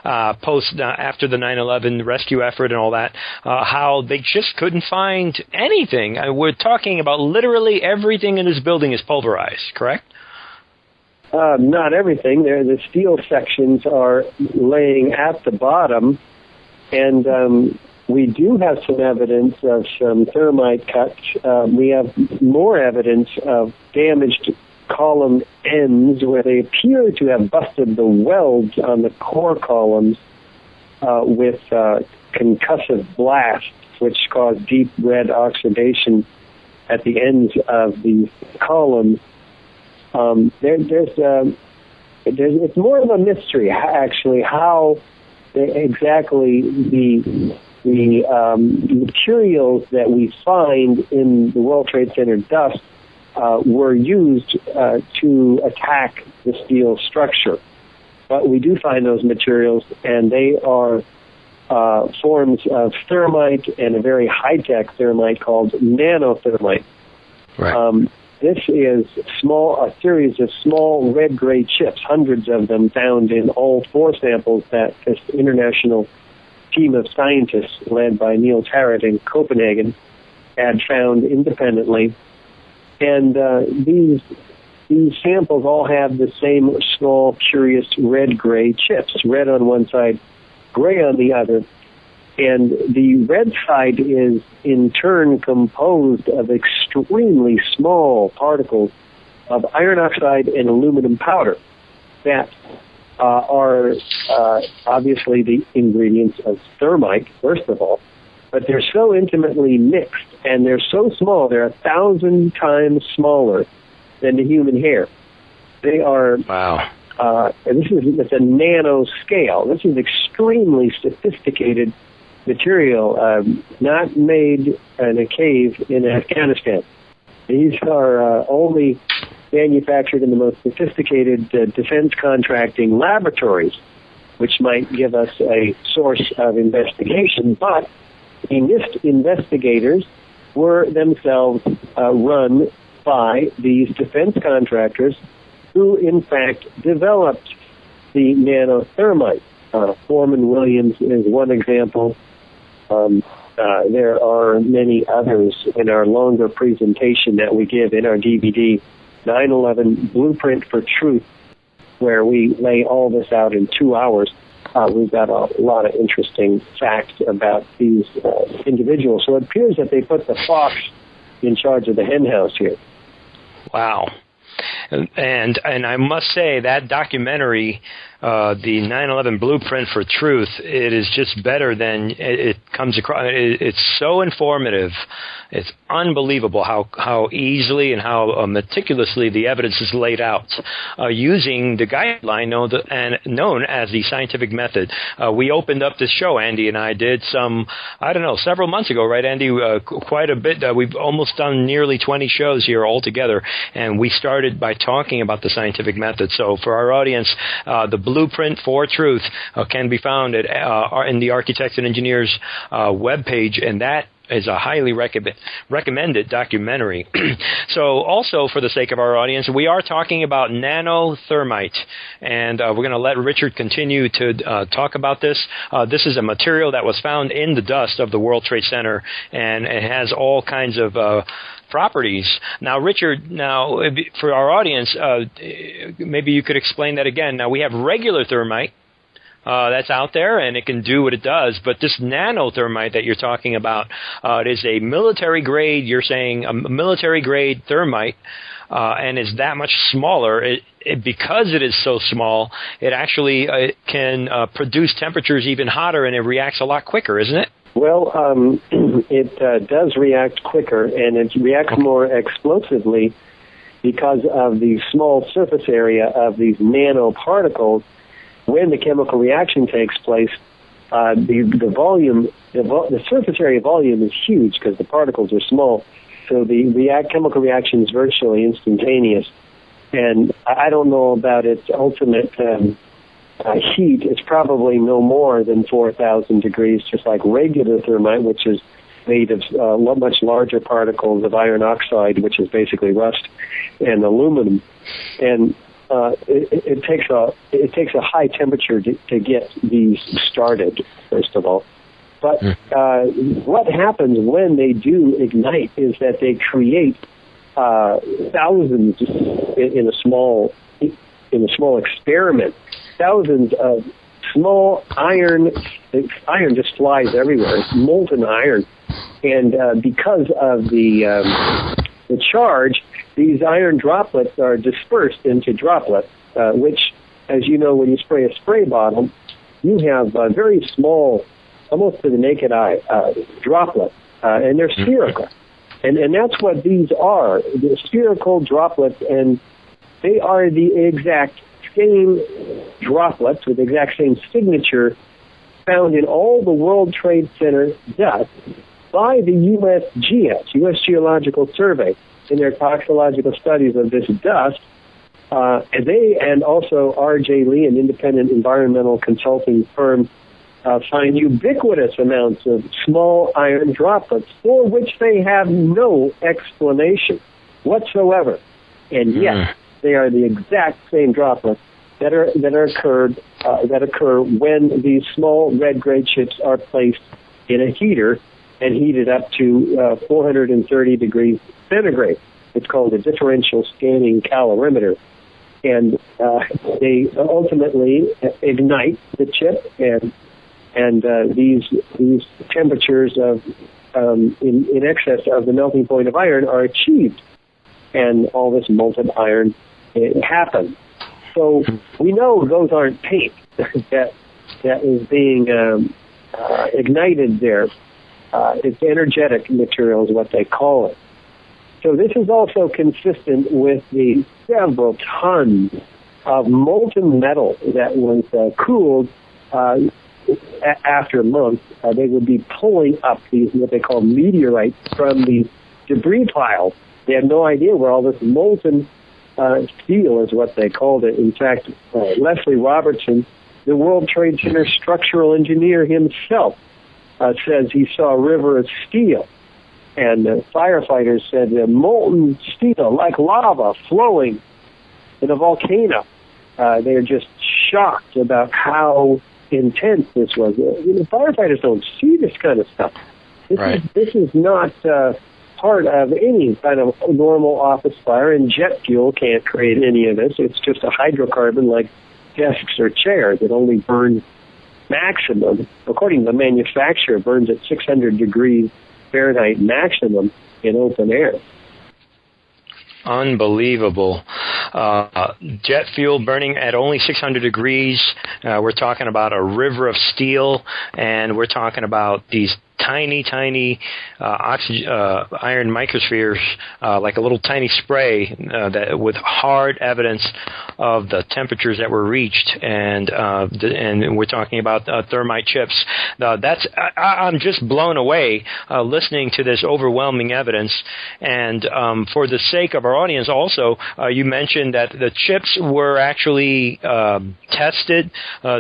[SPEAKER 1] after the 9/11 rescue effort and all that, how they just couldn't find anything. We're talking about literally everything in this building is pulverized, correct?
[SPEAKER 3] Not everything. The steel sections are laying at the bottom, and we do have some evidence of some thermite cuts. We have more evidence of damaged column ends where they appear to have busted the welds on the core columns with concussive blasts, which cause deep red oxidation at the ends of the columns. It's more of a mystery, actually, how exactly the materials that we find in the World Trade Center dust were used to attack the steel structure. But we do find those materials, and they are forms of thermite and a very high-tech thermite called nanothermite.
[SPEAKER 1] Right.
[SPEAKER 3] This is a series of small red-gray chips, hundreds of them found in all 4 samples that this international team of scientists led by Neil Tarrant in Copenhagen had found independently. And these samples all have the same small, curious red-gray chips, red on one side, gray on the other. And the red side is in turn composed of extremely small particles of iron oxide and aluminum powder that are obviously the ingredients of thermite, first of all, but they're so intimately mixed and they're so small, they're 1,000 times smaller than the human hair. They are,
[SPEAKER 1] wow.
[SPEAKER 3] It's a nano scale. This is extremely sophisticated material, not made in a cave in Afghanistan. These are only manufactured in the most sophisticated defense contracting laboratories, which might give us a source of investigation, but the NIST investigators were themselves run by these defense contractors who, in fact, developed the nanothermite. Foreman Williams is one example. There are many others in our longer presentation that we give in our DVD, 9/11 Blueprint for Truth, where we lay all this out in 2 hours. We've got a lot of interesting facts about these individuals. So it appears that they put the fox in charge of the hen house here.
[SPEAKER 1] Wow. And I must say that documentary, the 9/11 Blueprint for Truth, it is just better than it comes across. It's so informative. It's unbelievable how easily and how meticulously the evidence is laid out using the guideline known as the scientific method. We opened up this show, Andy and I did several months ago, right, Andy? Quite a bit. We've almost done nearly 20 shows here altogether, and we started by talking about the scientific method. So for our audience, the Blueprint for Truth can be found in the Architects and Engineers webpage, and that is a highly recommended documentary. So also, for the sake of our audience, we are talking about nanothermite, and we're going to let Richard continue to talk about this. This is a material that was found in the dust of the World Trade Center, and it has all kinds of properties. Now, Richard, for our audience, maybe you could explain that again. Now, we have regular thermite that's out there, and it can do what it does. But this nanothermite that you're talking about, it is a military-grade, you're saying, a military-grade thermite, and is that much smaller. Because it is so small, it actually can produce temperatures even hotter, and it reacts a lot quicker, isn't it?
[SPEAKER 3] Well, it does react quicker, and it reacts more explosively because of the small surface area of these nanoparticles. When the chemical reaction takes place, the surface area volume is huge because the particles are small. So the chemical reaction is virtually instantaneous. And I don't know about its ultimate heat. It's probably no more than 4,000 degrees, just like regular thermite, which is made of much larger particles of iron oxide, which is basically rust and aluminum. And it takes a high temperature to get these started, first of all. But what happens when they do ignite is that they create thousands in a small experiment, thousands of small iron just flies everywhere. It's molten iron, and because of the charge, these iron droplets are dispersed into droplets, which, as you know, when you spray a spray bottle, you have very small, almost to the naked eye, droplets, and they're spherical. And that's what these are, the spherical droplets, and they are the exact same droplets with the exact same signature found in all the World Trade Center dust by the USGS, U.S. Geological Survey, in their toxicological studies of this dust. And they and also R.J. Lee, an independent environmental consulting firm, find ubiquitous amounts of small iron droplets for which they have no explanation whatsoever. And yet, they are the exact same droplets that occur when these small red-gray chips are placed in a heater and heated up to 430 degrees centigrade. It's called a differential scanning calorimeter. And they ultimately ignite the chip, and these temperatures of in excess of the melting point of iron are achieved, and all this molten iron happens. So we know those aren't paint that is being ignited there. It's energetic material is what they call it. So this is also consistent with the several tons of molten metal that was cooled after months. They would be pulling up these, what they call meteorites, from these debris piles. They had no idea where all this molten steel is what they called it. In fact, Leslie Robertson, the World Trade Center structural engineer himself, says he saw a river of steel. And firefighters said molten steel, like lava flowing in a volcano. They're just shocked about how intense this was. Firefighters don't see this kind of stuff. This is not part of any kind of normal office fire, and jet fuel can't create any of this. It's just a hydrocarbon like desks or chairs. It only burns maximum, according to the manufacturer, burns at 600 degrees Fahrenheit maximum in open air.
[SPEAKER 1] Unbelievable. Jet fuel burning at only 600 degrees. We're talking about a river of steel, and we're talking about these tiny iron microspheres, like a little tiny spray, that with hard evidence of the temperatures that were reached, and we're talking about thermite chips. I'm just blown away listening to this overwhelming evidence. And for the sake of our audience, also, you mentioned that the chips were actually tested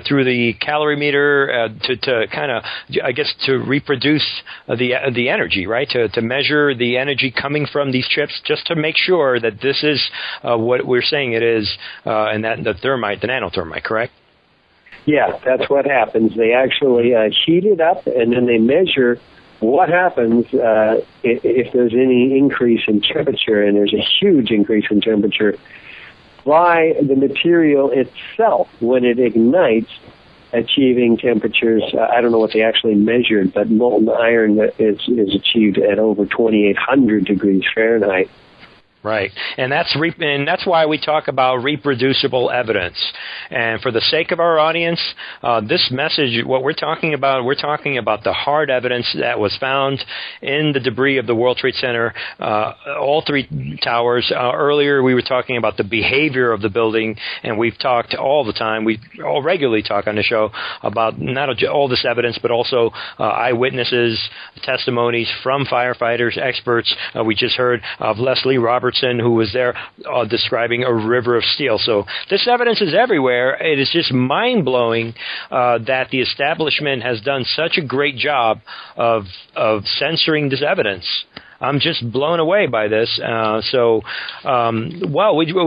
[SPEAKER 1] through the calorimeter to kind of, I guess, to reproduce the energy, right? To measure the energy coming from these chips, just to make sure that this is what we're saying it is, and that the nanothermite, correct?
[SPEAKER 3] Yeah, that's what happens. They actually heat it up, and then they measure what happens if there's any increase in temperature, and there's a huge increase in temperature by the material itself when it ignites, achieving temperatures, I don't know what they actually measured, but molten iron is achieved at over 2,800 degrees Fahrenheit.
[SPEAKER 1] Right, and that's why we talk about reproducible evidence. And for the sake of our audience, this message, what we're talking about the hard evidence that was found in the debris of the World Trade Center, all three towers. Earlier, we were talking about the behavior of the building, and we've talked all the time. We all regularly talk on the show about not all this evidence, but also eyewitnesses, testimonies from firefighters, experts. We just heard of Leslie Robertson, Robertson, who was there describing a river of steel. So this evidence is everywhere. It is just mind-blowing that the establishment has done such a great job of censoring this evidence. I'm just blown away by this. We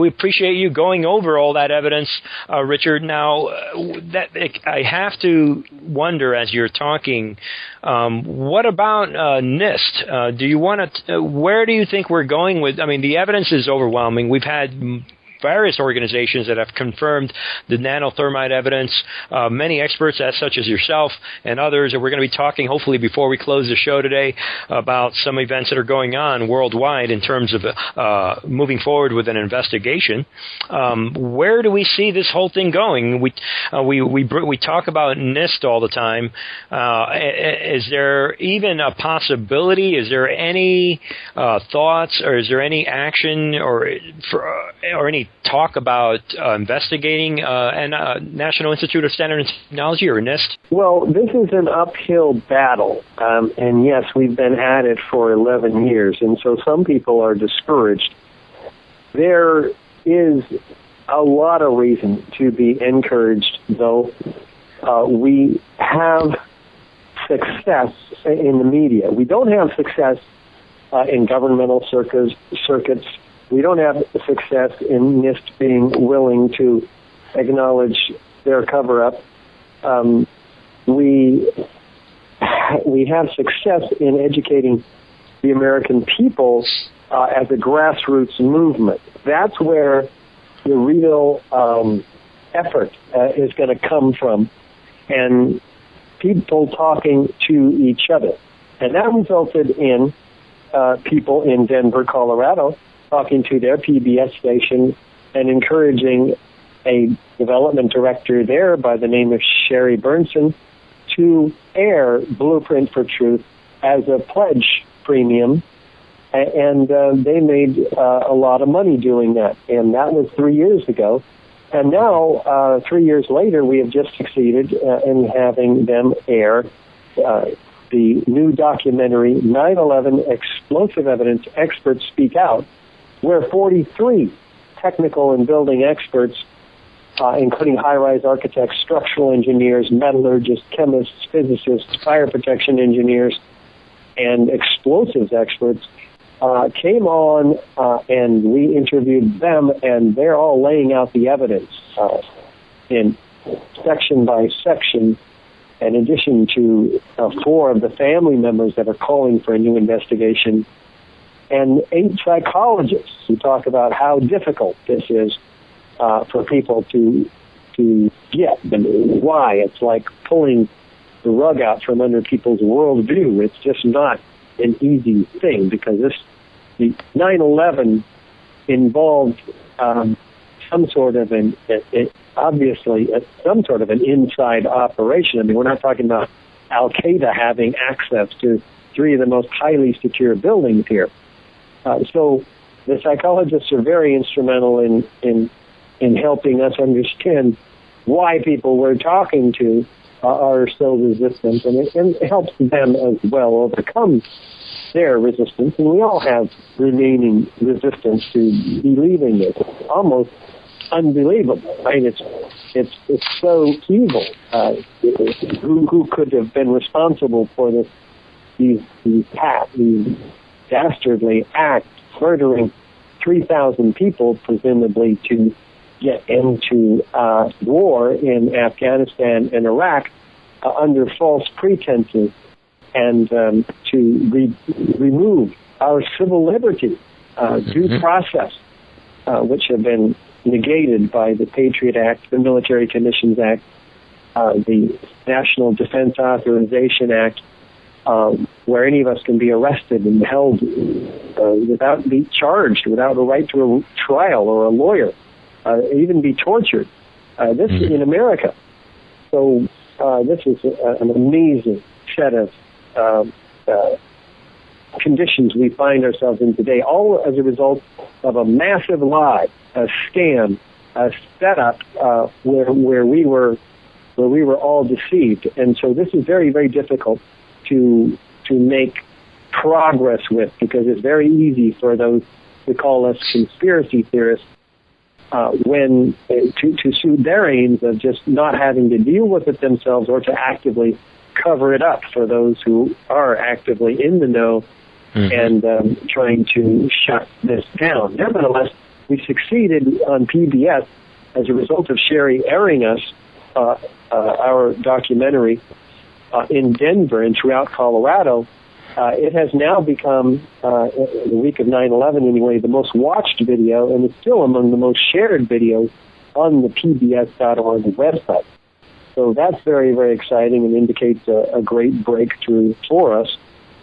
[SPEAKER 1] appreciate you going over all that evidence, Richard. Now, I have to wonder as you're talking, what about NIST? Do you want to? Where do you think we're going with? I mean, the evidence is overwhelming. We've had various organizations that have confirmed the nanothermite evidence, many experts such as yourself and others, and we're going to be talking hopefully before we close the show today about some events that are going on worldwide in terms of moving forward with an investigation. Where do we see this whole thing going? We talk about NIST all the time. Is there even a possibility? Is there any thoughts, or is there any action, or any talk about investigating National Institute of Standards and Technology, or NIST?
[SPEAKER 3] Well, this is an uphill battle, and yes, we've been at it for 11 years, and so some people are discouraged. There is a lot of reason to be encouraged, though. We have success in the media. We don't have success in governmental circuits. We don't have success in NIST being willing to acknowledge their cover-up. We have success in educating the American people as a grassroots movement. That's where the real effort is going to come from, and people talking to each other. And that resulted in people in Denver, Colorado, talking to their PBS station and encouraging a development director there by the name of Sherry Burnson to air Blueprint for Truth as a pledge premium. And they made a lot of money doing that. And that was 3 years ago. And now, 3 years later, we have just succeeded in having them air the new documentary, 9/11 Explosive Evidence Experts Speak Out, where 43 technical and building experts, including high-rise architects, structural engineers, metallurgists, chemists, physicists, fire protection engineers, and explosives experts, came on and we interviewed them, and they're all laying out the evidence in section by section, in addition to 4 of the family members that are calling for a new investigation, and 8 psychologists who talk about how difficult this is for people to get, and why it's like pulling the rug out from under people's worldview. It's just not an easy thing, because the 9/11 involved some sort of an inside operation. I mean, we're not talking about Al Qaeda having access to 3 of the most highly secure buildings here. So the psychologists are very instrumental in helping us understand why people we're talking to are so resistant, and it helps them as well overcome their resistance. And we all have remaining resistance to believing it. It's almost unbelievable, right? It's so evil. Who could have been responsible for these dastardly acts, murdering 3,000 people, presumably to get into war in Afghanistan and Iraq under false pretenses, and to remove our civil liberties, due process, which have been negated by the Patriot Act, the Military Commissions Act, the National Defense Authorization Act, where any of us can be arrested and held without being charged, without a right to a trial or a lawyer, even be tortured. This is in America. So this is an amazing set of conditions we find ourselves in today, all as a result of a massive lie, a scam, a setup where we were all deceived. And so this is very, very difficult to make progress with, because it's very easy for those to call us conspiracy theorists when to suit their aims of just not having to deal with it themselves or to actively cover it up for those who are actively in the know and trying to shut this down. Nevertheless, we succeeded on PBS as a result of Sherry airing us our documentary in Denver and throughout Colorado. It has now become, the week of 9/11 anyway, the most watched video, and it's still among the most shared videos on the PBS.org website. So that's very, very exciting and indicates a great breakthrough for us.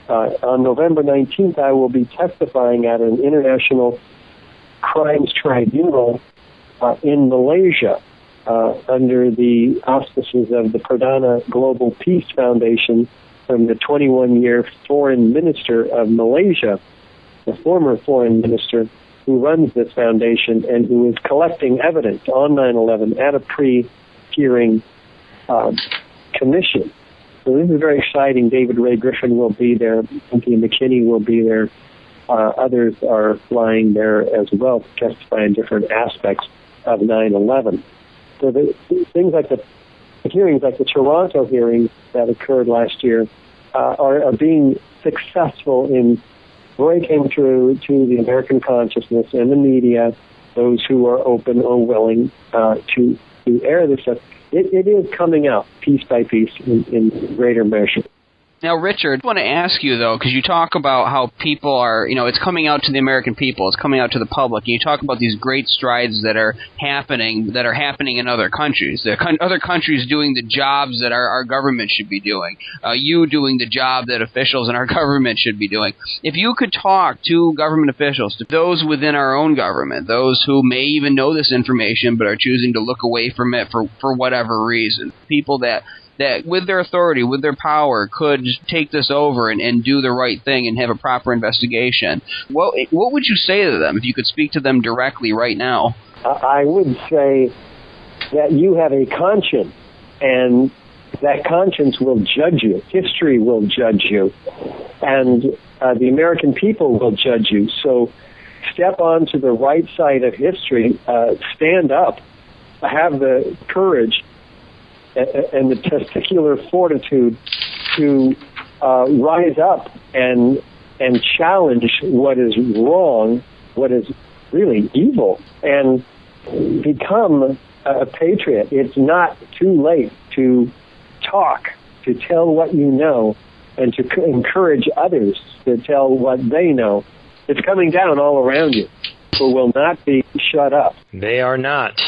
[SPEAKER 3] On November 19th, I will be testifying at an international crimes tribunal in Malaysia under the auspices of the Perdana Global Peace Foundation from the 21-year foreign minister of Malaysia, the former foreign minister who runs this foundation and who is collecting evidence on 9/11 at a pre-hearing commission. So this is very exciting. David Ray Griffin will be there. Cynthia McKinney will be there. Others are flying there as well to testify in different aspects of 9/11. So the things like the hearings, like the Toronto hearings that occurred last year, are being successful in breaking through to the American consciousness and the media, those who are open or willing to air this stuff. It is coming out piece by piece in greater measure.
[SPEAKER 2] Now, Richard, I want to ask you, though, because you talk about how people are, it's coming out to the American people, it's coming out to the public, and you talk about these great strides that are happening in other countries. Other countries doing the jobs that our government should be doing. You doing the job that officials in our government should be doing. If you could talk to government officials, to those within our own government, those who may even know this information but are choosing to look away from it for whatever reason, people that with their authority, with their power, could take this over and do the right thing and have a proper investigation. What would you say to them if you could speak to them directly right now?
[SPEAKER 3] I would say that you have a conscience, and that conscience will judge you. History will judge you, and the American people will judge you. So step onto the right side of history, stand up, have the courage and the testicular fortitude to rise up and challenge what is wrong, what is really evil, and become a patriot. It's not too late to talk, to tell what you know, and to encourage others to tell what they know. It's coming down all around you. People will not be shut up.
[SPEAKER 1] They are not.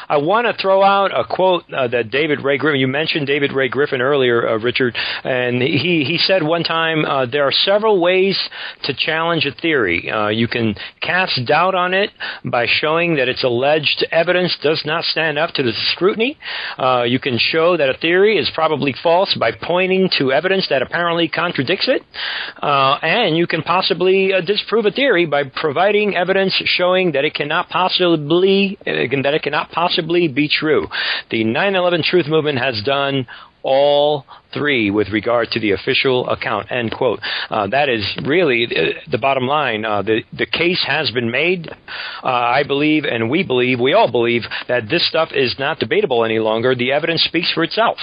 [SPEAKER 1] I want to throw out a quote that David Ray Griffin, you mentioned David Ray Griffin earlier, Richard, and he said one time, there are several ways to challenge a theory. You can cast doubt on it by showing that its alleged evidence does not stand up to the scrutiny. You can show that a theory is probably false by pointing to evidence that apparently contradicts it. And you can possibly disprove a theory by providing evidence showing that it cannot possibly be true. The 9/11 Truth Movement has done all three with regard to the official account, end quote. That is really the bottom line. The case has been made. I believe, and we all believe, that this stuff is not debatable any longer. The evidence speaks for itself.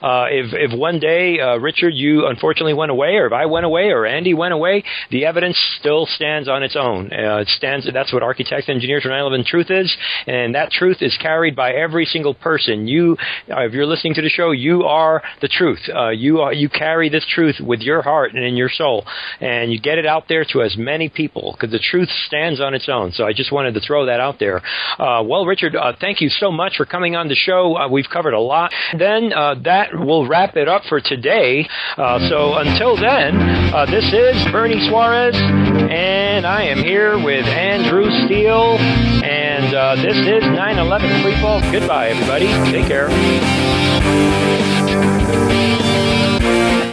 [SPEAKER 1] If one day, Richard, you unfortunately went away, or if I went away, or Andy went away, the evidence still stands on its own. That's what Architects and Engineers for 9/11 Truth is, and that truth is carried by every single person. You, if you're listening to the show, you are the truth. You carry this truth with your heart and in your soul, and you get it out there to as many people, because the truth stands on its own. So I just wanted to throw that out there. Well, Richard, thank you so much for coming on the show. We've covered a lot. Then that will wrap it up for today. So until then, this is Bernie Suarez, and I am here with Andrew Steele, and this is 9/11 Freefall. Goodbye, everybody. Take care.